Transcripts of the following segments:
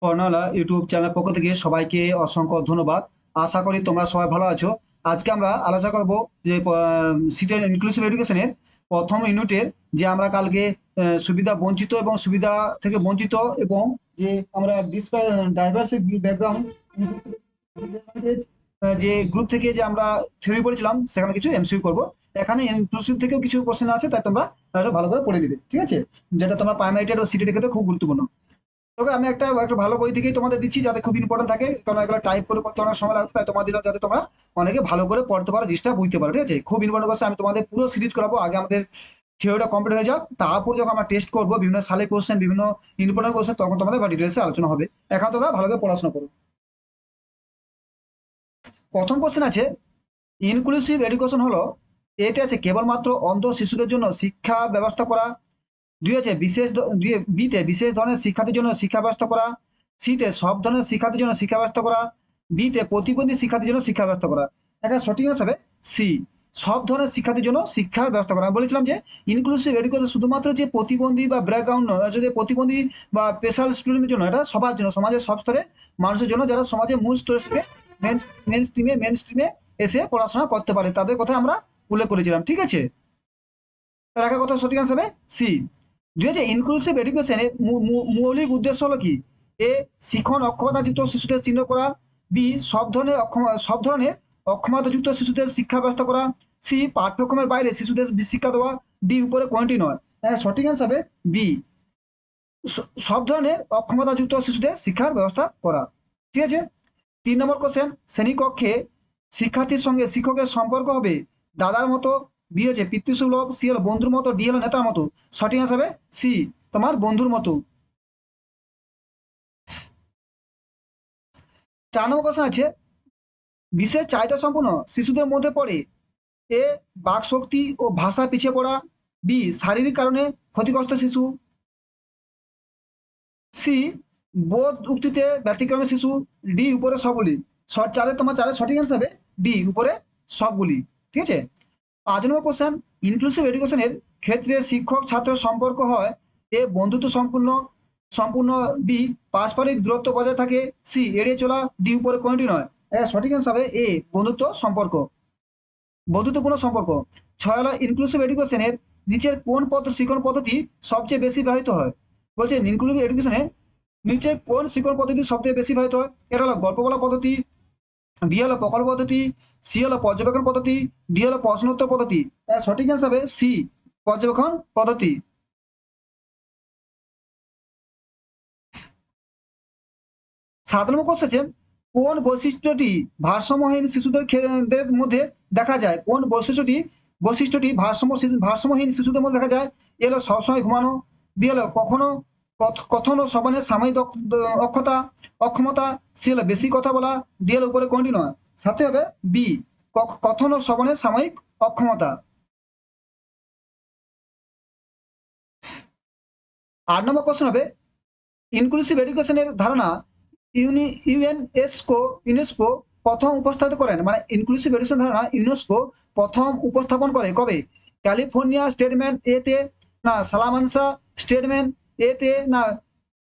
কর্ণালা YouTube channel পক্ষ থেকে সবাইকে অসংখ্য ধন্যবাদ। আশা করি তোমরা সবাই ভালো আছো। আজকে আমরা আলোচনা করব যে সিটের ইনক্লুসিভ এডুকেশনের প্রথম ইউনিটের যে আমরা কালকে সুবিধা বঞ্চিত এবং সুবিধা থেকে বঞ্চিত এবং যে আমরা ডাইভার্সিভ ব্যাকগ্রাউন্ড যে গ্রুপ থেকে যে আমরা থিওরি পড়েছিলাম সেখানে কিছু এমসিকিউ করব। এখানে ইনক্লুসিভ থেকেও কিছু কোশ্চেন আছে, তাই তোমরা ভালো করে পড়ে নিবে, ঠিক আছে? যেটা তোমার প্রাইমারি ও সিটের ক্ষেত্রে খুব গুরুত্বপূর্ণ। তবে আমি একটা একটা ভালো বই থেকেই তোমাদের দিচ্ছি, যাতে খুব ইম্পর্টেন্ট থাকে, কারণ এগুলো টাইপ করে করতে অনেক সময় লাগবে, তাই তোমাদের যাতে তোমরা অনেকে ভালো করে পড়তে পারো, জিনিসটা বুঝতে পারো, ঠিক আছে? খুব ইম্পর্টেন্ট কোর্স আমি তোমাদের পুরো সিরিজ করাবো। আগে আমাদের থিওরিটা কমপ্লিট হয়ে যাক, তারপর যখন আমরা টেস্ট করবো বিভিন্ন সালে কোশ্চেন, বিভিন্ন ইম্পর্টেন্ট কোশ্চেন, তখন তোমাদের ডিটেলসে আলোচনা হবে। এখন তোমরা ভালো করে পড়াশোনা করো। প্রথম কোশ্চেন আছে, ইনক্লুসিভ এডুকেশন হলো, এতে আছে কেবলমাত্র অন্ধ শিশুদের জন্য শিক্ষা ব্যবস্থা করা। দুই আছে বিতে বিশেষ ধরনের শিক্ষার্থীর জন্য শিক্ষা ব্যবস্থা করা। সিতে সব ধরনের শিক্ষার্থীর জন্য শিক্ষা ব্যবস্থা করা। ডিতে প্রতিবন্ধী শিক্ষার্থীর জন্য শিক্ষা ব্যবস্থা করা। একটা সঠিক হিসাবে সি, সব ধরনের শিক্ষার্থীর জন্য শিক্ষার ব্যবস্থা করা। আমি বলেছিলাম যে ইনক্লুসিভ এডুকেশন শুধুমাত্র যে প্রতিবন্ধী বা ব্যাকগ্রাউন্ড নয়, যে প্রতিবন্ধী বা স্পেশাল স্টুডেন্টের জন্য, এটা সবার জন্য, সমাজের সব স্তরে মানুষের জন্য, যারা সমাজের মূল স্তরে থেকে মেন স্ট্রিমে এসে পড়াশোনা করতে পারে, তাদের কথা আমরা উল্লেখ করেছিলাম, ঠিক আছে? লেখা কথা সঠিক আনসার হবে সি। দুই হচ্ছে ইনক্লুসিভ এডুকেশনের মৌলিক উদ্দেশ্য হলো কি? এ, শিখন অক্ষমতাযুক্ত শিশুদের চিহ্নিত করা। বি, সব ধরনের অক্ষমতাযুক্ত শিশুদের শিক্ষা ব্যবস্থা করা। সি, পাঠ্যক্রমের বাইরে শিশুদের শিক্ষা দেওয়া। ডি, উপরে কোনটি নয়? সঠিক আনসার হবে বি, সব ধরনের অক্ষমতাযুক্ত শিশুদের শিক্ষার ব্যবস্থা করা, ঠিক আছে? 3 নম্বর কোশ্চেন, শ্রেণীকক্ষে শিক্ষার্থীর সঙ্গে শিক্ষকের সম্পর্ক হবে দাদার মতো। বি হচ্ছে পিতৃসুলভ, সি হলো বন্ধুর মতো, ডি হলো নেতার মতো। সঠিক আনসার হবে সি, তোমার বন্ধুর মতো। 4 নম্বর কোশ্চেন আছে, বিশেষ চাহিদা সম্পন্ন শিশুদের মধ্যে পড়ে এ, বাক শক্তি ও ভাষা পিছিয়ে পড়া। বি, শারীরিক কারণে ক্ষতিগ্রস্ত শিশু। সি, বোধ উক্তিতে ব্যতিক্রমী শিশু। ডি, উপরে সবগুলি। চারের সঠিক অ্যান্সার হবে ডি, উপরে সবগুলি, ঠিক আছে? 5 নম্বর কোশ্চেন, ইনক্লুসিভ এডুকেশনের ক্ষেত্রে শিক্ষক ছাত্র সম্পর্ক হয় এ, বন্ধুত্ব সম্পূর্ণ সম্পূর্ণ। বি, পারস্পরিক দূরত্ব বজায় থাকে। সি, এড়িয়ে চলা। ডি, উপরে কোনটি নয়? সঠিক অ্যান্সার হবে এ, বন্ধুত্বপূর্ণ সম্পর্ক। 6 হলো ইনক্লুসিভ এডুকেশনের নিচের কোন শিক্ষণ পদ্ধতি সবচেয়ে বেশি ব্যবহৃত হয়? বলছে ইনক্লুসিভ এডুকেশনে নিচে কোন শিক্ষণ পদ্ধতি সবথেকে বেশি ব্যবহৃত হয়? এটা হলো গল্প বলা পদ্ধতি, বি হলো প্রকল্প পদ্ধতি, সি হলো পর্যবেক্ষণ পদ্ধতি, ডি হলো প্রশ্নোত্তর পদ্ধতি। সঠিক অ্যান্সার হবে সি, পর্যবেক্ষণ পদ্ধতি। 7 নম্বর কোশ্চেন, কোন বৈশিষ্ট্যটি ভারসাম্যহীন শিশুদের দের মধ্যে দেখা যায়? কোন বৈশিষ্ট্যটি ভারসাম্যহীন শিশুদের মধ্যে দেখা যায়? এ হলো সবসময় ঘুমানো। বি হলো কথন ও শ্রবণের সাময়িক অক্ষমতা। সি হলো বেশি কথা বলা। ডি হলো উপরে কোনটি নয়? সাথে হবে বি, কথন ও শ্রবণের সাময়িক অক্ষমতা। 8 নম্বর কোশ্চেন হবে, ইনক্লুসিভ এডুকেশনের ধারণা ইউনেস্কো প্রথম উপস্থাপিত করেন, মানে ইনক্লুসিভ এডুকেশন ধারণা ইউনেস্কো প্রথম উপস্থাপন করে কবে? ক্যালিফোর্নিয়া স্টেটমেন্ট এতে, না সালামানসা স্টেটমেন্ট এতে, না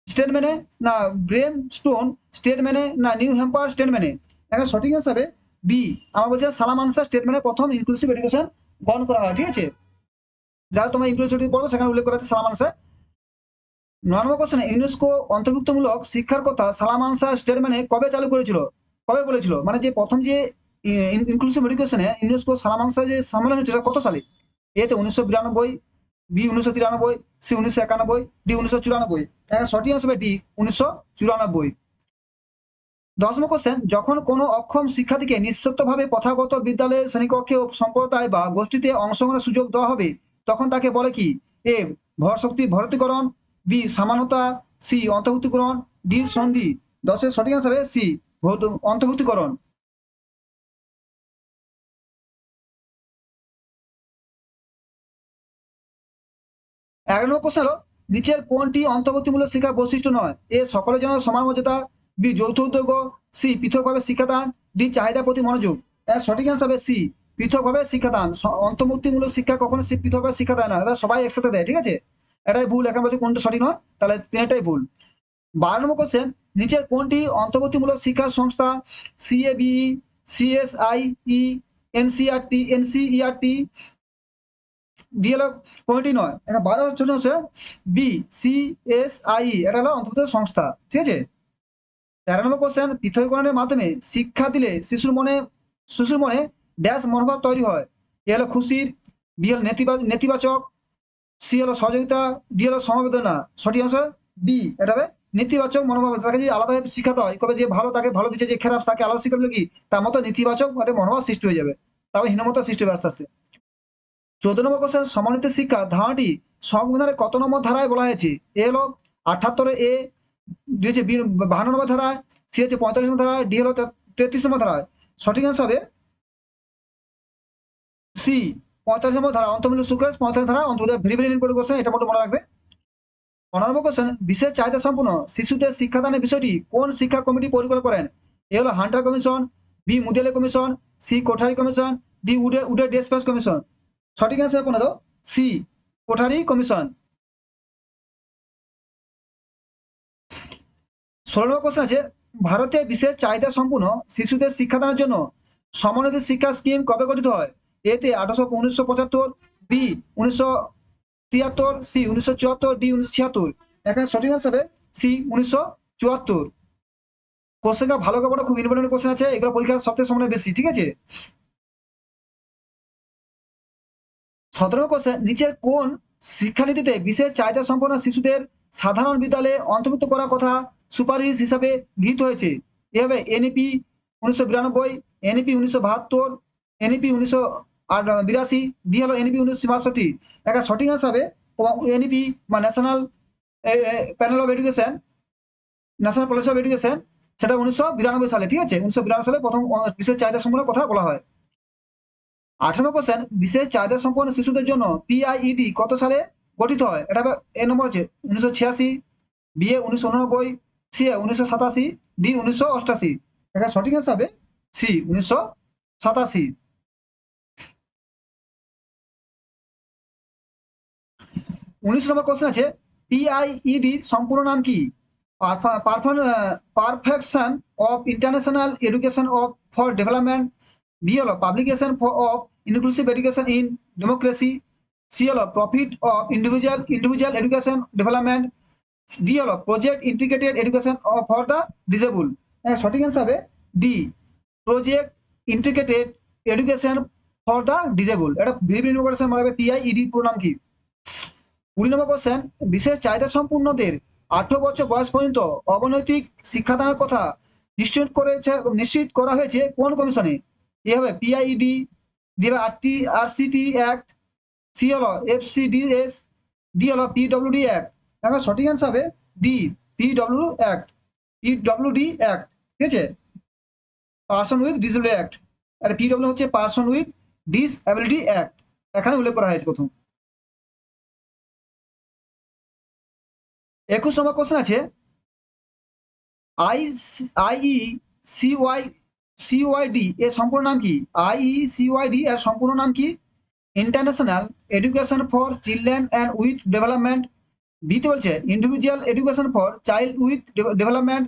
স্টেটমেন্টে, না ব্রেম স্টোন স্টেটমেন্টে, না নিউ হ্যাম্পার স্টেটমেন্টে? এখন সঠিক অ্যান্সার হবে বি, আমরা বলছি সালামানসা স্টেটমেন্টে প্রথম ইনক্লুসিভ এডুকেশন গ্রহণ করা হয়, ঠিক আছে? যারা তোমরা ইনক্লুসিভ পড়বে সেখানে উল্লেখ করা আছে সালামানসা। 9 নম্বর কোশ্চেন, ইউনেস্কো অন্তর্ভুক্তমূলক শিক্ষার কথা সালামানসা স্টেটমেন্টে কবে চালু করেছিল? কবে বলেছিল? মানে যে প্রথম যে ইনক্লুসিভ এডুকেশনে ইউনেস্কো সালামানসা যে সম্মেলন হয়েছিল কত সালে? এতে 1992, বি 1993, সি 1991, ডি 1994। সঠিক হবে ডি 1994। 10 নম্বর কোশ্চেন, যখন কোনো অক্ষম শিক্ষার্থীকে নিঃশর্তভাবে প্রথাগত বিদ্যালয়ের শ্রেণীকক্ষে ও সম্প্রদায় বা গোষ্ঠীতে অংশগ্রহণের সুযোগ দেওয়া হবে, তখন তাকে বলে কি? এ, ভর্তিকরণ। বি, সামান্যতা। সি, অন্তর্ভুক্তিকরণ। ডি, সন্ধি। 10-এর সঠিক আনসার হবে সি, অন্তর্ভুক্তিকরণ। 11 নম্বর কোশ্চেন হলো, নিচের কোনটি অন্তর্ভুক্তিমূলক শিক্ষার বৈশিষ্ট্য নয়? এ, সকলের জন্য সমান মর্যাদা। বি, যৌথ উদ্যোগ। সি, পৃথকভাবে শিক্ষাদান। ডি, চাহিদা প্রতি মনোযোগ। সঠিক আনসার হবে সি, পৃথকভাবে শিক্ষাদান। অন্তর্ভুক্তিমূলক শিক্ষা কখনো পৃথকভাবে শিক্ষা দেয় না, এরা সবাই একসাথে দেয়, ঠিক আছে? এটাই ভুল, এখানে বলছে কোনটা সঠিক নয়, তাহলে তিনটাই ভুল। 12 নম্বর কোশ্চেন, নিচের কোনটি অন্তর্বর্তীমূলক শিক্ষার সংস্থা সিএবি, সিএসআইই, এনসিইআরটি ডিএল কোনটি নয়? এখন 12 হচ্ছে বি সিএসআই, এটা হলো অন্তর্বর্তী সংস্থা, ঠিক আছে। 13 নম্বর কোশ্চেন, পৃথকীকরণের মাধ্যমে শিক্ষা দিলে শিশুর মনে ড্যাশ মনোভাব তৈরি হয়? এ হলো খুশির, বি হলো নেতিবাচক, সি হলো সহযোগিতা, ডি হলো সমবেদনা। সঠিক আনসার বি, এটা হবে নেতিবাচক মনোভাব। তাকে যদি আলাদাভাবে শিখাতে হয়, কবে যে ভালো তাকে ভালো দিচ্ছে, যে খারাপ তাকে আলাদা শিখাতে কি তার মতো নেতিবাচক একটা মনোভাব সৃষ্টি হয়ে যাবে, তবে হীনমতা সৃষ্টি হবে আস্তে আস্তে। 14 নম্বর কোশ্চেন, সমন্বিত শিক্ষা ধারণাটি সংবিধানের কত নম্বর ধারায় বলা হয়েছে? এ হলো 78 এ, দুই হচ্ছে 52 নম্বর ধারায়, সি হচ্ছে 45 নম্বর ধারায়, ডি হলো 33 নম্বর ধারায়। সঠিক আনসার হবে সি 45 নম্বর ধারা, অন্তর্মূলক শিক্ষা 45 ধারা অন্তর্ভুক্ত। ভেরি ভেরি ইম্পর্টেন্ট কোশ্চেন, এটা মোটো মনে রাখবে। 15 নম্বর কোশ্চেন, বিশেষ চাহিদা সম্পন্ন শিশুদের শিক্ষাদানের বিষয়টি কোন শিক্ষা কমিটি পরিকল্পনা করেন? এ হলো Hunter commission, B Mudaliar commission, C Kothari commission, D Wood's despatch commission. সঠিক অ্যান্সার 15 সি কোঠারি কমিশন। 16 নম্বর কোশ্চেন আছে, ভারতে বিশেষ চাহিদা সম্পূর্ণ শিশুদের শিক্ষাদানের জন্য সমন্বিত শিক্ষা স্কিম কবে গঠিত হয়? এতে 1975, বি 1973, সি 1974, ডি 1976। এখানে সঠিক আনসার হবে সি 1974। কোশ্চেনটা ভালো করে পড়ো, খুব ইম্পর্টেন্ট কোশ্চেন আছে, এগুলো পরীক্ষার সবথেকে সময় বেশি, ঠিক আছে। 17 কোশ্চেন, নিচের কোন শিক্ষানীতিতে বিশেষ চাহিদা সম্পন্ন শিশুদের সাধারণ বিদ্যালয়ে অন্তর্ভুক্ত করার কথা সুপারিশ হিসাবে গৃহীত হয়েছে? এভাবে এনইপি 1992, এনইপি 1972, এনইপি 1982, বি হলো এনইপি 1962। একটা সঠিক আনসার হবে তোমার এনইপি বা national panel of education, national policy of education, সেটা 1992 সালে, ঠিক আছে। 1992 সালে প্রথম বিশেষ চাহিদা সম্পন্ন কথা বলা হয়। 18 কোশ্চেন, বিশেষ চাহিদা সম্পন্ন শিশুদের জন্য পিআইইডি কত সালে গঠিত হয়? এটা এ নম্বর আছে 1986, B A 1989, C A 1987, D 1988। এখানে সঠিক অ্যান্সার হবে সি 1987। 19 নম্বর কোশ্চেন আছে, পিআইইডির সম্পূর্ণ নাম কি? Perfection of international education of for development, B হলো publication of inclusive education in democracy, C হলো profit of individual education development, D হলো project integrated education for the disable. সঠিক অ্যান্সার হবে D project integrated education for the disable. এটা very very important মনে রাখবে, পিআইইডি পুরো নাম কি। 20 নম্বর কোশ্চেন, বিশেষ চাহিদা সম্পূর্ণদের 18 বছর বয়স পর্যন্ত অবনৈতিক শিক্ষাদানের কথা নিশ্চিত করা হয়েছে কোন কমিশনে? এ হবে পিআইইডি, ডি হবে আরসিটি অ্যাক্ট, সি হলো এফসিডিএস, ডি হলো পিডব্লিউডি অ্যাক্ট। এখন সঠিক অ্যান্সার হবে ডি পিডব্লিউডি অ্যাক্ট, ঠিক আছে। পার্সন উইথ ডিসেবিলিটি অ্যাক্ট, আর পিডব্লিউ হচ্ছে পার্সন উইথ ডিসএবিলিটি অ্যাক্ট, এখানে উল্লেখ করা হয়েছে প্রথম। 21 নম্বর কোশ্চেন আছে, আইইসিওয়াইডি এর সম্পূর্ণ নাম কি? আইইসিওয়াইডি এর সম্পূর্ণ নাম কি? International education for children and with development, বিতে বলছে individual education for child with development,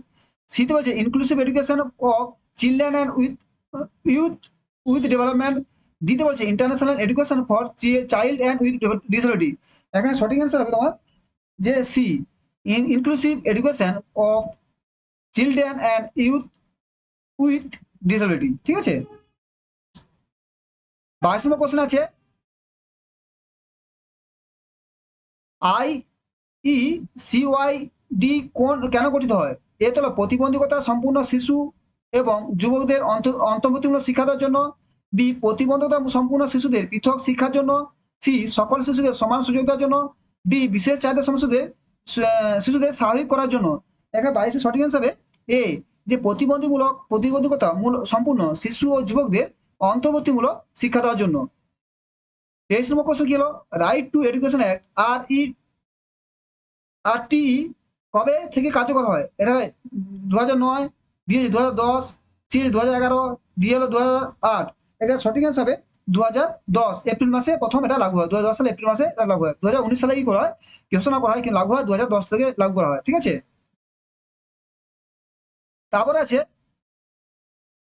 সিতে বলছে inclusive education of children and youth with development, দিতে বলছে international education for child and with disability. এখানে সঠিক অ্যান্সার হবে তোমার যে C inclusive education of children and youth with disability, ঠিক আছে। 22 নম্বর কোশ্চেন আছে, আইইসিওয়াইডি কেন গঠিত হয়? এ হলো প্রতিবন্ধকতা সম্পূর্ণ শিশু এবং যুবকদের অন্তর্ভুক্তিমূলক শিক্ষা দেওয়ার জন্য, বি প্রতিবন্ধকতা সম্পূর্ণ শিশুদের পৃথক শিক্ষার জন্য, সি সকল শিশুকে সমান সুযোগ দেওয়ার জন্য, ডি বিশেষ চাহিদা শিশুদের স্বাভাবিক করার জন্য। এখানে 22 সঠিক অ্যান্সার হবে এ, যে প্রতিবন্ধকতা সম্পূর্ণ শিশু ও যুবকদের অন্তর্বর্তীমূলক শিক্ষা দেওয়ার জন্য। 23 নম্বর কোশ্চেন কি হলো, right two education act RTE কবে থেকে কার্যকর হয়? এটা 2009, বি 2010, সি 2011, ডি হলো 2008। এটা সঠিক অ্যান্সার হবে 2010 এপ্রিল মাসে প্রথম এটা লাগু হয়। 2010 সালে এপ্রিল মাসে এটা লাগু হয়। 2019 সালে কি করা হয়, ঘোষণা করা হয়, কিন্তু লাগু হয় 2010 থেকে লাগু করা হয়, ঠিক আছে। তারপরে আছে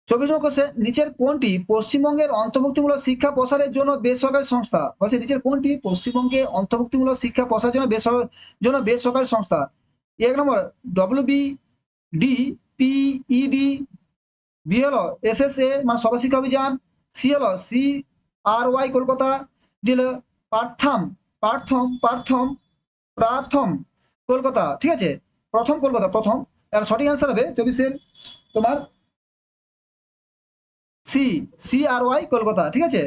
24 নম্বর কোশ্চেন, নিচের কোনটি পশ্চিমবঙ্গের অন্তর্ভুক্তিমূলক শিক্ষা প্রসারের জন্য বেসরকারি সংস্থা? বলছে নিচের কোনটি পশ্চিমবঙ্গে অন্তর্ভুক্তিমূলক শিক্ষা প্রসারের জন্য বেসরকারি সংস্থা? 1 নম্বর ডব্লিউবি, ডি পিইডি, বি হলো এসএসএ মানে সর্বশিক্ষা অভিযান, সি হলো CRY কলকাতা, ডি হলো পার্থম পার্থম পার্থম প্রাথম কলকাতা। ঠিক আছে, প্রথম কলকাতা প্রথম। এর সঠিক অ্যান্সার হবে 24-এর তোমার CRY কলকাতা। ঠিক আছে,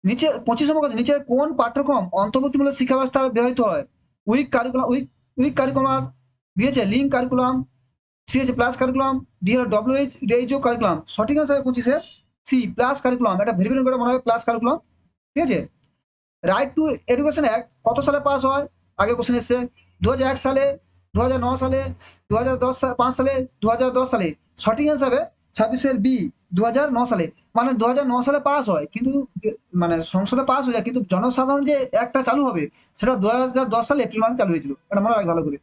নিচের 25 নম্বর কথা, নিচের কোন পাঠ্যক্রম অন্তর্ভুক্তিমূলক শিক্ষা ব্যবস্থায় ব্যবহৃত হয়? Weak curriculum, weak curriculum, B হচ্ছে লিঙ্ক কারিকুলাম, সি হচ্ছে প্লাস কারিকুলাম, ডি হলো ডব্লিউএইচও কারিকুলাম। সঠিক অ্যান্সার 25-এর সি প্লাস কারিকুলাম। এটা ভেরি ভেরি করে মনে হয় প্লাস কারিকুলাম। ঠিক আছে, রাইট টু এডুকেশন অ্যাক্ট কত সালে পাস হয়? আগে কোশ্চেন এসছে 2001 সালে, 2009 সালে, 2005 সালে, 2010 সালে। সঠিক অ্যান্সার হবে 26-এর বি 2009 সালে। মানে 2009 সালে পাস হয়, কিন্তু মানে সংসদে পাস হয়ে যায়, কিন্তু জনসাধারণ যে একটা চালু হবে সেটা 2010 সালে এপ্রিল মাসে চালু হয়েছিল। এটা মনে রাখ ভালো করে।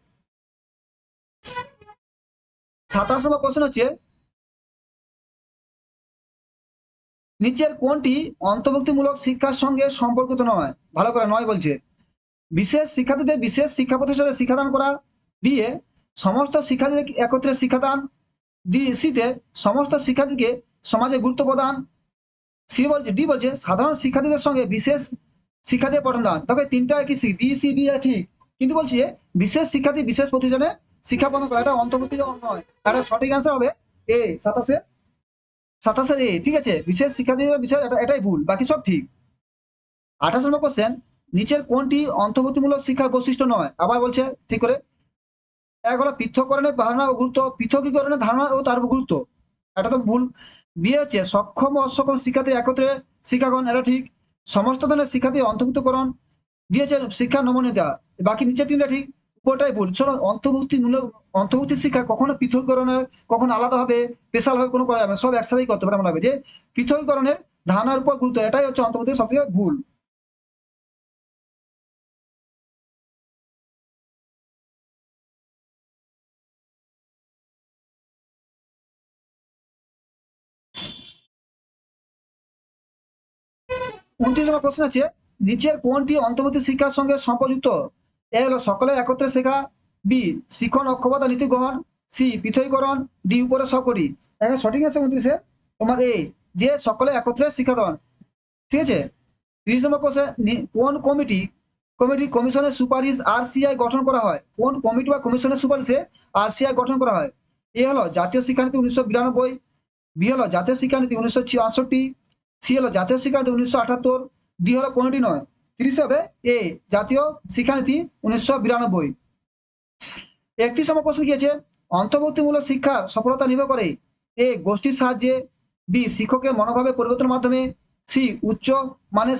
27 নম্বর কোশ্চেন হচ্ছে, নিচের কোনটি অন্তর্ভুক্তিমূলক শিক্ষার সঙ্গে সম্পর্কিত নয়? ভালো করে নয় বলছে। বিশেষ শিক্ষার্থীদের বিশেষ শিক্ষা প্রতিষ্ঠানে শিক্ষাদান করা, বি এ সমস্ত শিক্ষার্থীদের একত্রে শিক্ষাদান, সিতে সমস্ত শিক্ষার্থীকে সমাজে গুরুত্ব প্রদান, ডি বলছে সাধারণ শিক্ষার্থীদের সঙ্গে বিশেষ শিক্ষার্থীদের পঠনদান। তবে তিনটা কি বি সি ডি ঠিক, কিন্তু বলছি যে বিশেষ শিক্ষার্থী বিশেষ প্রতিষ্ঠানে শিক্ষা প্রদান করা এটা অন্তর্ভুক্তি নয়। এটা সঠিক অ্যান্সার হবে এ 27-এর এ। ঠিক আছে, বিশেষ শিক্ষার্থীদের বিশেষ, এটাই ভুল, বাকি সব ঠিক। 28 নম্বর কোশ্চেন, নিচের কোনটি অন্তর্ভুক্তিমূলক শিক্ষার বৈশিষ্ট্য নয়? আবার বলছে ঠিক করে। এক হলো পৃথককরণের ধারণা ও গুরুত্ব, পৃথকীকরণের ধারণা ও তার গুরুত্ব, এটা তো ভুল। বিয়ে হচ্ছে সক্ষম ও অসক্ষম শিক্ষার্থী একত্রে শিক্ষাগ্রহণ, এটা ঠিক। সমস্ত ধরনের শিক্ষার্থী অন্তর্ভুক্তকরণ, দিয়েছে শিক্ষার নমনীয়তা, বাকি নিচের তিনটা ঠিক, উপরটাই ভুল। চলো, অন্তর্ভুক্তি শিক্ষা কখনো পৃথকীকরণের, কখনো আলাদাভাবে স্পেশাল ভাবে কোনো করা যাবে না, সব একসাথেই করতে পারে। মনে হবে যে পৃথকীকরণের ধারণার উপর গুরুত্ব, এটাই হচ্ছে অন্তর্ভুক্তির সবথেকে ভুল। উনত্রিশ নম্বর কোশ্চেন আছে, নিচের কোনটি অন্তর্বর্তী শিক্ষার সঙ্গে সম্পর্কিত? এ হলো সকলে একত্রে শেখা, বি শিক্ষণ অক্ষমতা নীতি গ্রহণ, সি পৃথকীকরণ, ডি উপরে সবকটি। এখন সঠিক আছে 29-এ তোমার এ, যে সকলে একত্রে শিক্ষাদান। ঠিক আছে, 30 নম্বর কোশ্চেন, কোন কমিশনের সুপারিশ RCI গঠন করা হয়? কোন কমিটি বা কমিশনের সুপারিশে RCI গঠন করা হয়? এ হলো জাতীয় শিক্ষানীতি 1992, বি হলো জাতীয় শিক্ষানীতি 1966, সি হলো জাতীয় শিক্ষানীতি 1978, ডি হলো কোনটি নয়। 30 হবে এ জাতীয় শিক্ষানীতি 1992। 31 নম্বর কোশ্চেন কি আছে, অন্তর্ভুক্তিমূলক শিক্ষার সফলতা নির্ভর করে এ গোষ্ঠীর সাহায্যে, বি শিক্ষকের মনোভাবের পরিবর্তনের মাধ্যমে, সি উচ্চ মানের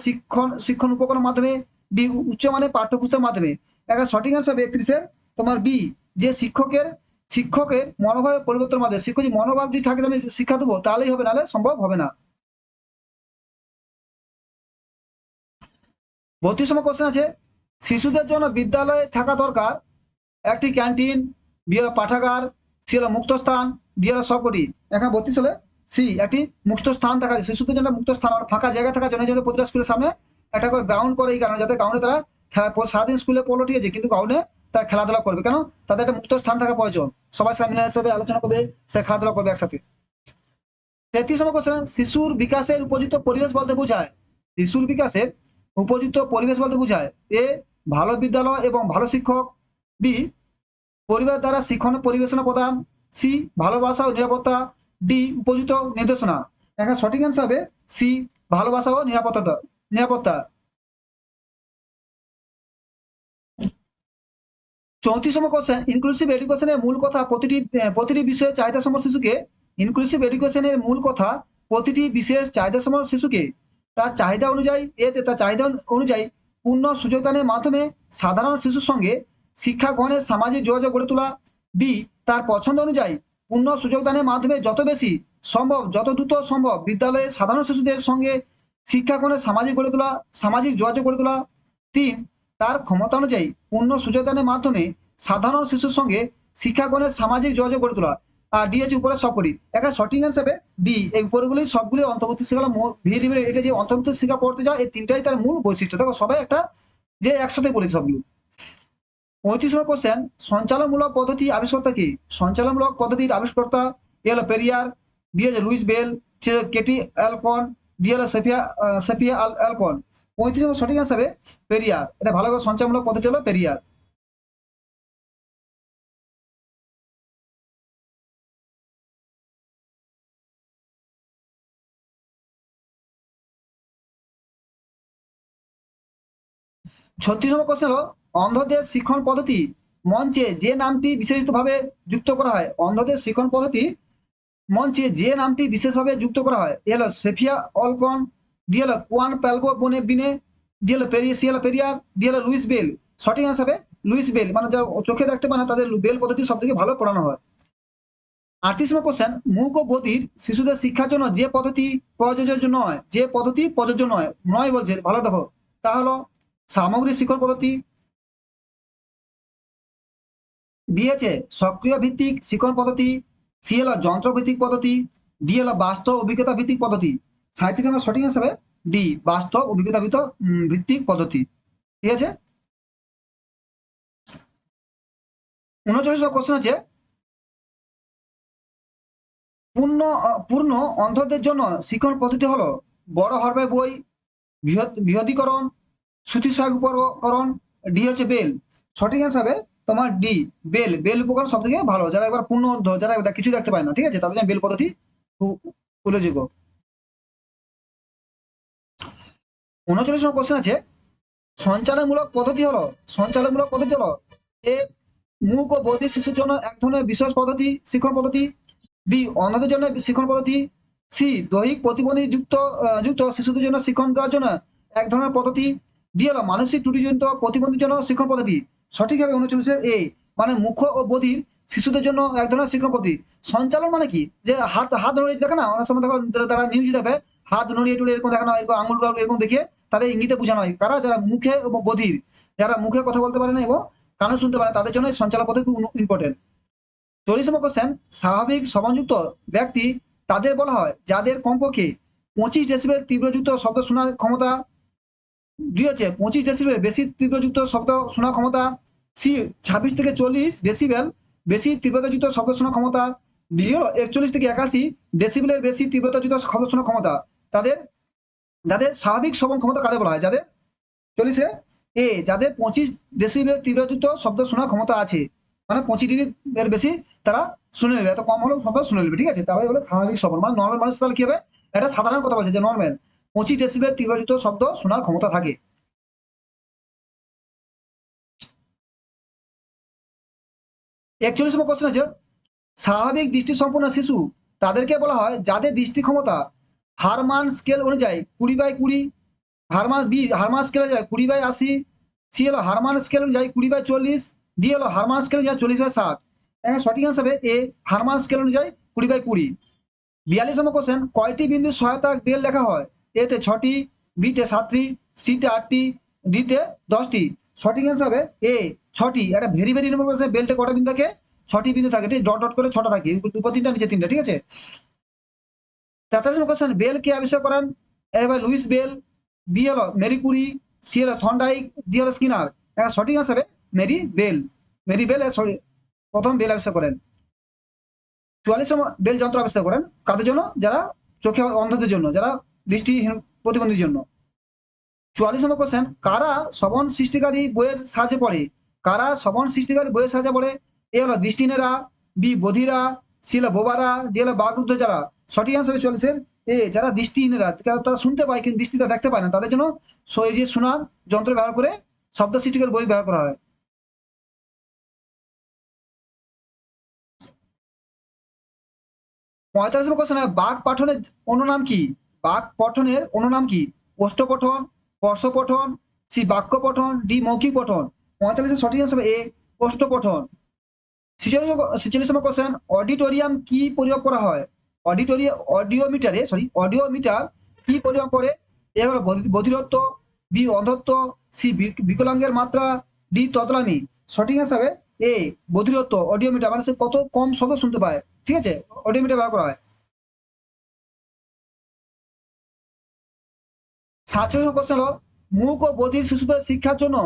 শিক্ষণ উপকরণের মাধ্যমে, ডি উচ্চ মানের পাঠ্যপুস্তকের মাধ্যমে। এখন সঠিক অ্যান্সার 31-এর তোমার বি, যে শিক্ষকের মনোভাবের পরিবর্তনের মাধ্যমে। শিক্ষক যদি মনোভাব যদি থাকে আমি শিক্ষা দেবো তাহলেই হবে, নাহলে সম্ভব হবে না। 32 নম্বর কোশ্চেন আছে, শিশুদের জন্য বিদ্যালয়ে থাকা দরকার একটি ক্যান্টিন, বি হলো পাঠাগার, সি হলো মুক্ত স্থান, ডি হলো সবকটি। এখন 32 হলে সি একটি মুক্ত স্থান থাকা, শিশুদের জন্য মুক্ত স্থান ফাঁকা জায়গা থাকার জন্য, যাতে প্রতিটা স্কুলের সামনে একটা করে গ্রাউন্ড করে, এই কারণে যাতে গ্রাউন্ডে তারা সারাদিন স্কুলে পড়লো ঠিক আছে, কিন্তু গ্রাউন্ডে তারা খেলাধুলা করবে। কেন? তাদের একটা মুক্ত স্থান থাকা প্রয়োজন, সবাই সামনে হিসেবে আলোচনা করবে, সে খেলাধুলা করবে একসাথে। 33 নম্বর কোশ্চেন, শিশুর বিকাশের উপযুক্ত পরিবেশ বলতে বোঝায়, শিশুর বিকাশের উপযুক্ত পরিবেশ বলতে বোঝায় এ ভালো বিদ্যালয় এবং ভালো শিক্ষক, বি পরিবার দ্বারা শিক্ষণ পরিবেশনা প্রদান, সি ভালোবাসা ও নিরাপত্তা, ডি উপযুক্ত নির্দেশনা। এখন সঠিক অ্যান্সার হবে সি ভালোবাসা ও নিরাপত্তা। 34 নম্বর কোশ্চেন, ইনক্লুসিভ এডুকেশনের মূল কথা প্রতিটি বিষয়ে চাহিদা সম্পন্ন শিশুকে, ইনক্লুসিভ এডুকেশনের মূল কথা প্রতিটি বিশেষ চাহিদা সম্পন্ন শিশুকে তার চাহিদা অনুযায়ী পূর্ণ সুযোগদানের মাধ্যমে সাধারণ শিশুর সঙ্গে শিক্ষা গ্রহণের সামাজিক যোগাযোগ গড়ে তোলা, বি তার পছন্দ অনুযায়ী পূর্ণ সুযোগদানের মাধ্যমে যত বেশি সম্ভব যত দ্রুত সম্ভব বিদ্যালয়ে সাধারণ শিশুদের সঙ্গে শিক্ষা গ্রহণের সামাজিক যোগাযোগ গড়ে তোলা, তিন তার ক্ষমতা অনুযায়ী পূর্ণ সুযোগদানের মাধ্যমে সাধারণ শিশুর সঙ্গে শিক্ষাগণের সামাজিক যোগাযোগ গড়ে তোলা। আর ডি হচ্ছে উপরে সবকটি। এখানে সঠিক অ্যান্সার ডি, এই উপরগুলি সবগুলি অন্তর্বর্তী শিক্ষা ভেরিয়েবল। এটা যে অন্তর্বর্তী শিক্ষা পড়তে যাও, এই তিনটাই তার মূল বৈশিষ্ট্য। দেখো সবাই একটা যে একসাথে বলি সবগুলো। 35 কোশ্চেন, সঞ্চালনমূলক পদ্ধতি আবিষ্কর্তা কি? সঞ্চালনমূলক পদ্ধতির আবিষ্কর্তা এ হলো পেরিয়ার, বি হচ্ছে লুইস বেল, সি হচ্ছে কেটি অ্যালকন, ডি হলো সেফিয়া অ্যালকন। 35 নম্বর সঠিক অ্যান্সার হবে পেরিয়ার। এটা ভালো করে, সঞ্চালনমূলক পদ্ধতি হলো পেরিয়ার। 36 নম্বর কোশ্চেন হলো অন্ধদের শিক্ষণ পদ্ধতি মঞ্চে যে নামটি বিশেষভাবে যুক্ত করা হয়। অন্ধদের শিক্ষণ পদ্ধতি মঞ্চে যে নামটি বিশেষভাবে যুক্ত করা হয়, এ হলো সেফিয়া অলকন, ডি হলো কোয়ান প্যালবো বনে বিনে, ডি হলো সি হলো পেরিয়ার, ডি হলো লুইস বেল। সঠিক অ্যান্সার হবে লুইস বেল। মানে যারা চোখে দেখতে পায় না তাদের বেল পদ্ধতি সব থেকে ভালো পড়ানো হয়। 38 নম্বর কোশ্চেন, মূক ও বধির শিশুদের শিক্ষার জন্য যে পদ্ধতি প্রযোজ্য নয়, যে পদ্ধতি প্রযোজ্য নয় নয় বলছে, ভালো দেখো, তা হলো সামগ্রিক শিক্ষণ পদ্ধতি, বি হচ্ছে সক্রিয় ভিত্তিক শিক্ষণ পদ্ধতি, সি হলো যন্ত্র ভিত্তিক পদ্ধতি, ডি হলো বাস্তব অভিজ্ঞতা ভিত্তিক পদ্ধতি। 37 নম্বর সঠিক হিসাবে ডি, বাস্তব অভিজ্ঞতা ভিত্তিক পদ্ধতি। ঠিক আছে। 39 নম্বর কোশ্চেন হচ্ছে পূর্ণ অন্ধদের জন্য শিক্ষণ পদ্ধতি হলো বড় হরফের বই, বৃহদীকরণ, শ্রুতি সহায়ক উপকরণ, ডি হচ্ছে বেল। সঠিক অ্যান্সার হবে তোমার ডি, বেল। বেল উপকরণ সব থেকে ভালো, যারা একবার পূর্ণ অন্ধ, যারা কিছু দেখতে পায় না, ঠিক আছে, তাদের জন্য বেল পদ্ধতি উল্লেখযোগ্য। 39 নম্বর কোশ্চেন আছে সঞ্চালনমূলক পদ্ধতি হলো এ মূক ও বধির শিশুর জন্য এক ধরনের বিশেষ পদ্ধতি শিক্ষণ পদ্ধতি, বি অন্যদের জন্য শিক্ষণ পদ্ধতি, সি দৈহিক প্রতিবন্ধী যুক্ত শিশুদের জন্য শিক্ষণ দেওয়ার জন্য এক ধরনের পদ্ধতি, ডি হলো মানসিক ত্রুটিজনিত প্রতিবন্ধীর জন্য শিক্ষণ পদ্ধতি। সঠিক হবে 39 এ, মানে মুখ ও বধির শিশুদের জন্য এক ধরনের শিক্ষণ পদ্ধতি। সঞ্চালন মানে কি, যে হাত হাত নড়িয়ে দেখে না, অনেক সময় দেখো তারা নিউজ দেবে, হাত নড়িয়ে টুড়িয়ে এরকম দেখানো হয়, এরকম আঙুল এরকম দেখে তাদের ইঙ্গিতে বোঝানো হয়। কারা? যারা মুখে এবং বধির, যারা মুখে কথা বলতে পারে না এবং কানে শুনতে পারে, তাদের জন্য সঞ্চালন পদ্ধতি খুব ইম্পর্টেন্ট। 40 নম্বর কোশ্চেন, স্বাভাবিক শ্রবণযুক্ত ব্যক্তি তাদের বলা হয় যাদের কমপক্ষে 25 ডেসিবেল তীব্রযুক্ত শব্দ শোনার ক্ষমতা, দুই হচ্ছে 25 ডেসিবেল বেশি তীব্রযুক্ত শব্দ শোনার ক্ষমতা, সি 26 থেকে 40 ডেসিবেল বেশি তীব্রতাযুক্ত শব্দ শোনার ক্ষমতা, ডি হলো 41 থেকে 81 ডেসিবেলের বেশি তীব্রতাযুক্ত শব্দ শোনার ক্ষমতা। তাদের যাদের স্বাভাবিক শ্রবণ ক্ষমতা কাদের বলা হয়? যাদের 40 এ যাদের 25 ডেসিবেল তীব্রযুক্ত শব্দ শোনার ক্ষমতা আছে, মানে 25 ডিগ্রি এর বেশি তারা শুনে নেবে, এত কম হলেও শব্দ শুনে নেবে, ঠিক আছে, তাহলে বলে স্বাভাবিক শ্রবণ। মানে নর্মাল মানুষ তাহলে কি হবে, এটা সাধারণ কথা বলছে যে নর্মাল 25 ডেসিবেল তীব্রযুক্ত শব্দ শোনার ক্ষমতা থাকে। 41 নম্বর কোশ্চেন আছে স্বাভাবিক দৃষ্টি সম্পন্ন শিশু তাদেরকে বলা হয় যাদের দৃষ্টি ক্ষমতা হারমান স্কেল অনুযায়ী 20/20, হারমান স্কেল অনুযায়ী 20/80, সি হলো হারমান স্কেল অনুযায়ী 20/40, ডি হলো হারমান স্কেল অনুযায়ী 40/60। সঠিক আনসার হবে এ, হারমান স্কেল অনুযায়ী 20/20। 42 নম্বর কোশ্চেন, কয়টি বিন্দু সহায়তা বেল লেখা হয়? এতে 6টি, বিতে 7টি, সিতে 8টি, ডিতে 10টি। সঠিক অ্যান্সার হবে এ, 6টি। একটা ভেরি ভেরি ইম্পর্টেন্ট, বেল্টে কটা বিন্দু থাকে? 6টি বিন্দু থাকে, ঠিক, ডট ডট করে 6টা থাকে, উপর 3টা নিচে 3টা, ঠিক আছে। 43 নম্বর কোশ্চেন, বেল কে আবিষ্কার করেন? এবার লুইস বেল, বি হলো মেরি কুরি, সি হলো থর্নডাইক, ডি হলো স্কিনার। সঠিক অ্যান্সার হবে মেরি বেল। মেরি বেল প্রথম বেল আবিষ্কার করেন। 44 নম্বর বেল যন্ত্র আবিষ্কার করেন কাদের জন্য? যারা চোখে অন্ধদের জন্য, যারা দৃষ্টিহীন প্রতিবন্ধীর জন্য। 44 নম্বর কোশ্চেন, কারা শ্রবণ সৃষ্টিকারী বইয়ের সাহায্যে পড়ে? কারা শ্রবণ সৃষ্টিকারী বইয়ের সাহায্যে পড়ে? এ হলো দৃষ্টিহীনেরা, বি বধিরা, সি হলো বোবারা, ডি হলো বাকরুদ্ধ যারা। সঠিক অ্যান্সার হবে 44 এ, যারা দৃষ্টিহীনেরা, তারা শুনতে পায় কিন্তু দৃষ্টিটা দেখতে পায় না, তাদের জন্য এই যে শোনার যন্ত্র ব্যবহার করে শব্দ সৃষ্টিকারী বই ব্যবহার করা হয়। 45 নম্বর কোশ্চেন, বাক পাঠনের অন্য নাম কি? বাক পঠনের অন্য নাম কি? ওষ্ঠ পঠন, স্পর্শ পঠন, সি বাক্য পঠন, ডি মৌখিক পঠন। 45 সঠিক অ্যান্সার হবে এ, ওষ্ঠ পঠন। 46 নম্বর কোশ্চেন, অডিটোরিয়াম কি পরিমাপ করা হয়? অডিওমিটার কি পরিমাপ করে? এ হলো বধিরত্ব, বি অন্ধত্ব, সি বিকলাঙ্গের মাত্রা, ডি ততলামি। সঠিক অ্যান্সার হবে এ বধিরত্ব অডিওমিটার মানে সে কত কম শব্দ শুনতে পায়, ঠিক আছে, অডিওমিটার ব্যবহার করা হয়। 47 কোশ্চেন হলো মূক ও বধির শিশুদের শিক্ষার জন্য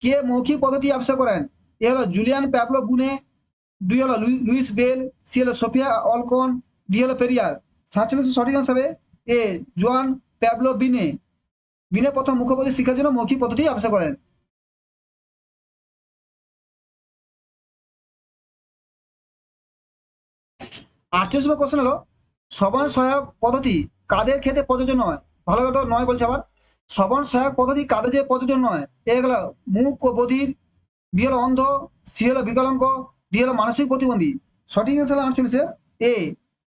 কে মৌখিক পদ্ধতি আবিষ্কার করেন? এ হলো জুলিয়ান প্যাবলো বুনে, দুই হলো লুইস বেল, সি হলো সোফিয়া অলকন, ডি হলো পেরিয়ার। 47 সঠিক হিসাবে এ জোয়ান প্যাবলো বিনে। বিনে প্রথম মুখোপাধ্যায় শিক্ষার জন্য মৌখিক পদ্ধতি আবিষ্কার করেন। 48 কোশ্চেন হলো শ্রবণ সহায়ক পদ্ধতি কাদের ক্ষেত্রে প্রযোজ্য নয়? ভালো কথা নয় বলছে আবার। শ্রবণ সহায়ক পদ্ধতি কাদের যে প্রযোজ্য নয়? এগুলো মুখ ও বধির, বি হলো অন্ধ, সি হলো বিকলাঙ্গ, ডি হলো মানসিক প্রতিবন্ধী। সঠিক অ্যান্সার 48 এ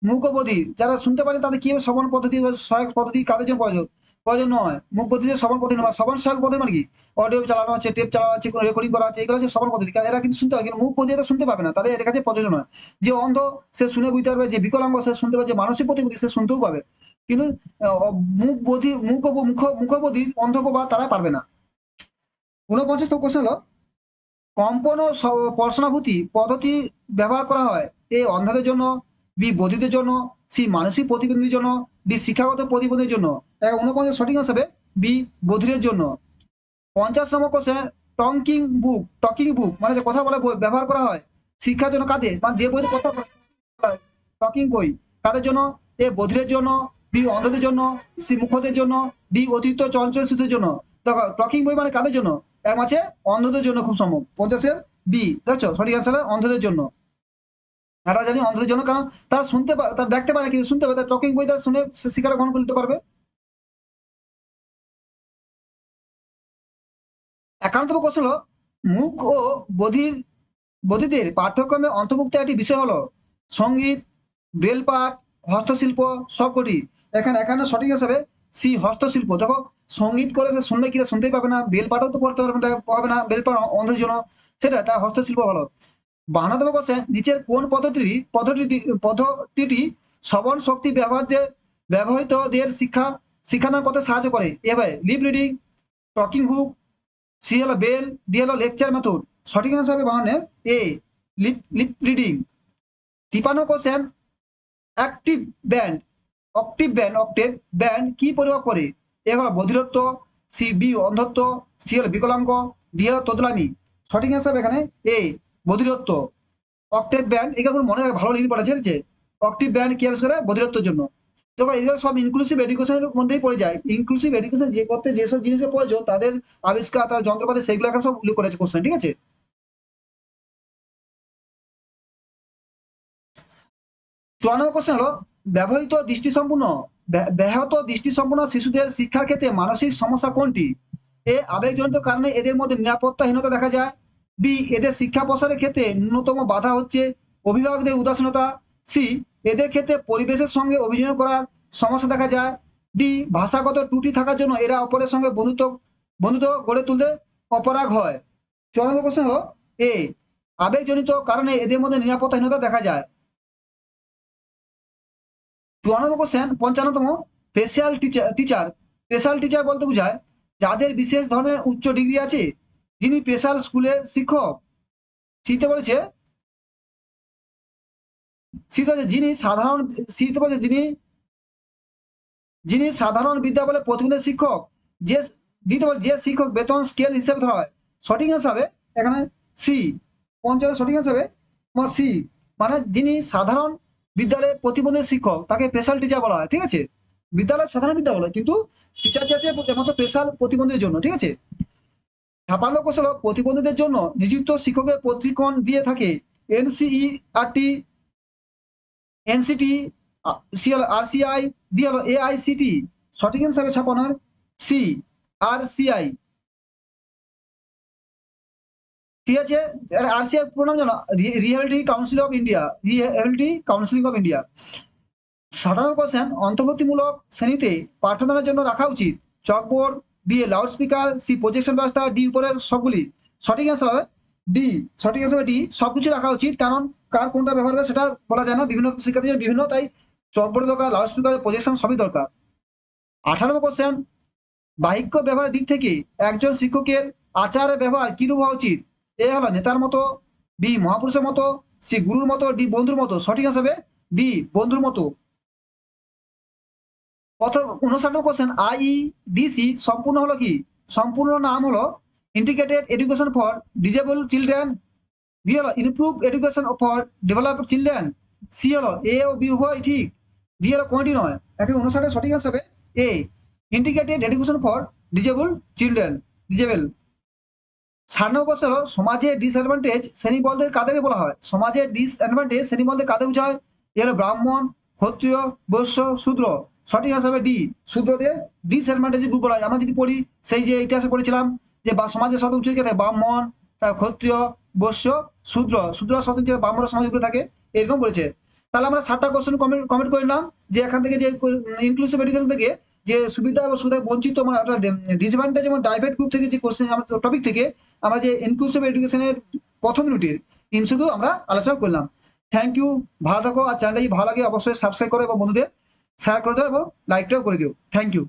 মুখ ও বধির, যারা শুনতে পারে তাদের কিভাবে শ্রবণ পদ্ধতি বা সহায়ক পদ্ধতি কাদের জন্য প্রয়োজন প্রয়োজন নয়? মুখ বধিরের শ্রবণ পদ্ধতি নয়। শ্রবণ সহায়ক পদ্ধতি মানে কি? অডিও চালানো হচ্ছে, টেপ চালানো হচ্ছে, কোনো রেকর্ডিং করা হচ্ছে, এগুলো হচ্ছে শ্রবণ পদ্ধতি, কারণ এরা কিন্তু শুনতে হয়, কিন্তু মুখ বধির এরা শুনতে পাবে না, তাদের এদের কাছে প্রযোজ্য নয়। যে অন্ধ সে শুনে বুঝতে পারবে, যে বিকলাঙ্গ সে শুনতে পাবে, যে মানসিক প্রতিবন্ধী সে শুনতেও পাবে, কিন্তু মুখ বধির মুখ বধির অন্ধ বা তারা পারবে না। 49তম কোশ্চেন হলো কম্পন ও স্পর্শনাভূতি পদ্ধতি ব্যবহার করা হয় এ অন্ধদের জন্য, বি বধিরদের জন্য, সি মানসিক প্রতিবন্ধীর জন্য, ডি শিক্ষাগত প্রতিবন্ধীর জন্য। 49 সঠিক হিসাবে বি বধিরের জন্য। 50 নম্বর কোশ্চেন টকিং বুক মানে যে কথা বলা বই ব্যবহার করা হয় শিক্ষার জন্য কাদের, মানে যে বইতে কথা টকিং বই কাদের জন্য? এ বধিরের জন্য, বি অন্ধদের জন্য, সি মুখদের জন্য, ডি অতিরিক্ত চঞ্চল শিশুর জন্য। দেখো টকিং বই মানে কাদের জন্য? এক আছে অন্ধদের জন্য, খুব সম্ভব 50-এর বি, দেখছো সঠিক অ্যান্সার অন্ধদের জন্য। এটা জানি অন্ধদের জন্য, কারণ তারা শুনতে তারা দেখতে পারে কিন্তু শুনতে পারে, তার টকিং বই তারা শুনে শিক্ষাটা গ্রহণ করতে পারবে। 51তম কোশ্চেন হলো মুখ ও বধির বধিরদের পাঠ্যক্রমে অন্তর্ভুক্ত একটি বিষয় হলো সঙ্গীত, ব্রেল পাঠ, হস্তশিল্প সবকটি। এখানে সঠিক হিসাবে সি হস্তশিল্প। দেখো সঙ্গীত করে সে শুনবে কিনা শুনতেই পাবে না, বেল পাঠও তো পড়তে পারবে না, পাবে না, বেল পাঠ অন্ধের জন্য, সেটা তার হস্তশিল্প ভালো। 52তম কোশ্চেন নিচের কোন পদ্ধতিটি শ্রবণ শক্তি ব্যবহৃতদের শিক্ষাদান করতে সাহায্য করে? এভাবে lip reading, talking hook, C হলো বেল, ডি হলো লেকচার মেথড। সঠিক অ্যান্সার হবে 52 A lip lip reading. 53 question active band octave band কি পরিমাপ করে? এ হলো বধিরত্ব, সি বি অন্ধত্ব, সি হলো বিকলাঙ্গ, ডি হলো তোদলামি। সঠিক অ্যান্সার এখানে এ বধিরত্ব। অক্টেভ ব্যান্ড এগুলো মনে রাখা, ভালো লিখে পড়া, ঠিক আছে। অক্টিভ ব্যান্ড কি আবিষ্কার করে? বধিরত্বের জন্য। দেখো এগুলো সব ইনক্লুসিভ এডুকেশনের মধ্যেই পড়ে যায়। ইনক্লুসিভ এডুকেশন যে করতে যেসব জিনিসের প্রয়োজন তাদের আবিষ্কার, তার যন্ত্রপাতি, সেগুলো এখানে সব উল্লেখ করেছে কোশ্চেন, ঠিক আছে। 54 কোশ্চেন হলো ব্যবহৃত দৃষ্টিসম্পন্ন ব্যাহত দৃষ্টিসম্পন্ন শিশুদের শিক্ষার ক্ষেত্রে মানসিক সমস্যা কোনটি? এ আবেগজনিত কারণে এদের মধ্যে নিরাপত্তাহীনতা দেখা যায়, বি এদের শিক্ষা প্রসারের ক্ষেত্রে ন্যূনতম বাধা হচ্ছে অভিভাবকদের উদাসীনতা, সি এদের ক্ষেত্রে পরিবেশের সঙ্গে অভিযোজন করার সমস্যা দেখা যায়, ডি ভাষাগত ত্রুটি থাকার জন্য এরা অপরের সঙ্গে বন্ধুত্ব গড়ে তুলতে অপরাগ হয়। 54 কোশ্চেন হলো এ আবেগজনিত কারণে এদের মধ্যে নিরাপত্তাহীনতা দেখা যায়। 54 কোশ্চেন 55তম স্পেশাল টিচার বলতে বোঝায় যাদের বিশেষ ধরনের উচ্চ ডিগ্রি আছে, যিনি স্পেশাল স্কুলের শিক্ষক। সিতে বলেছে যিনি সাধারণ সিতে বলেছে যিনি সাধারণ বিদ্যালয়ে প্রতিবন্ধী শিক্ষক, যে দিতে বলে যে শিক্ষক বেতন স্কেল হিসেবে ধরা হয়। সঠিক হিসাবে এখানে সি 55 সঠিক হিসাবে সি, মানে যিনি সাধারণ বিদ্যালয়ে প্রতিবন্ধী শিক্ষক তাকে স্পেশাল টিচার বলা হয়, ঠিক আছে। বিদ্যালয় সাধারণ বিদ্যালয়, কিন্তু টিচার চাচ্ছে একমাত্র স্পেশাল প্রতিবন্ধীর জন্য, ঠিক আছে। 56 কোশ্চেন হলো প্রতিবন্ধীদের জন্য নিযুক্ত শিক্ষকের প্রশিক্ষণ দিয়ে থাকে এনসিইআরটি, এনসিটি, সি হলো আরসিআই, ডি হলো এআইসিটি। সঠিক হিসাবে 56 সি আরসিআই, ঠিক আছে। আরসিআই পুরো নাম জানো? Rehabilitation council of India, rehabilitation counselling of India. 57 question অন্তর্ভুক্তিমূলক শ্রেণীতে পাঠদানের জন্য রাখা উচিত chalkboard, B loud speaker, C projection ব্যবস্থা, ডি উপরের সবগুলি। সঠিক অ্যান্সার হবে ডি। সঠিক অ্যান্সার হবে ডি, সবকিছু রাখা উচিত, কারণ কার কোনটা ব্যবহার হবে সেটা বলা যায় না, বিভিন্ন শিক্ষার্থীদের বিভিন্ন, তাই চকবোর্ড দরকার, লাউড স্পিকার, প্রজেকশন সবই দরকার। 58 কোশ্চেন বাহিক্য ব্যবহারের দিক থেকে একজন শিক্ষকের আচার ব্যবহার কিরূপ হওয়া উচিত? এ হলো নেতার মতো, বি মহাপুরুষের মতো, সি গুরুর মতো, ডি বন্ধুর মতো। সঠিক হিসাবে বি বন্ধুর মতো। প্রথম 59 কোশ্চেন, আইইডিসি সম্পূর্ণ হলো কি? সম্পূর্ণ নাম হলো integrated education for disable children. B হলো improve education for developed children. C হলো এ ও বি উভয় ঠিক। ডি হলো কোনটি নয়। 59 সঠিক হিসাবে A integrated education for disable children, disable. 96 question হলো সমাজের ডিসঅ্যাডভান্টেজ শ্রেণী বলতে কাদের বলা হয়? সমাজের ডিসঅ্যাডভান্টেজ শ্রেণী বলতে কাদের বোঝায়? এ হলো ব্রাহ্মণ, ক্ষত্রিয়, বৈশ্য, শূদ্র। সঠিক হিসাবে ডি শূদ্রদের ডিসঅ্যাডভান্টেজ গ্রুপ বলা হয়। আমরা যদি পড়ি সেই যে ইতিহাসে পড়েছিলাম যে সমাজের সব উচ্চ থাকে ব্রাহ্মণ, তার ক্ষত্রিয়, বৈশ্য, শূদ্র। শূদ্র সব ব্রাহ্মণ সমাজ উপরে থাকে, এরকম বলেছে। তাহলে আমরা 7টা কোশ্চেন কমেন্ট করে নিলাম যে এখান থেকে যে ইনক্লুসিভ এডুকেশন থেকে যে সুবিধা এবং সুবিধা বঞ্চিত মানে ডিসঅ্যাডভান্টেজ এবং ডাইভার্ট গ্রুপ থেকে যে কোশ্চেন আমরা টপিক থেকে আমরা যে ইনক্লুসিভ এডুকেশনের প্রথম ইউনিটের শুধু আমরা আলোচনা করলাম। থ্যাংক ইউ, ভালো থাকো। আর চ্যানেলটা যদি ভালো লাগে অবশ্যই সাবস্ক্রাইব করো এবং বন্ধুদের শেয়ার করে দাও এবং লাইকটাও করে দিও। Thank you.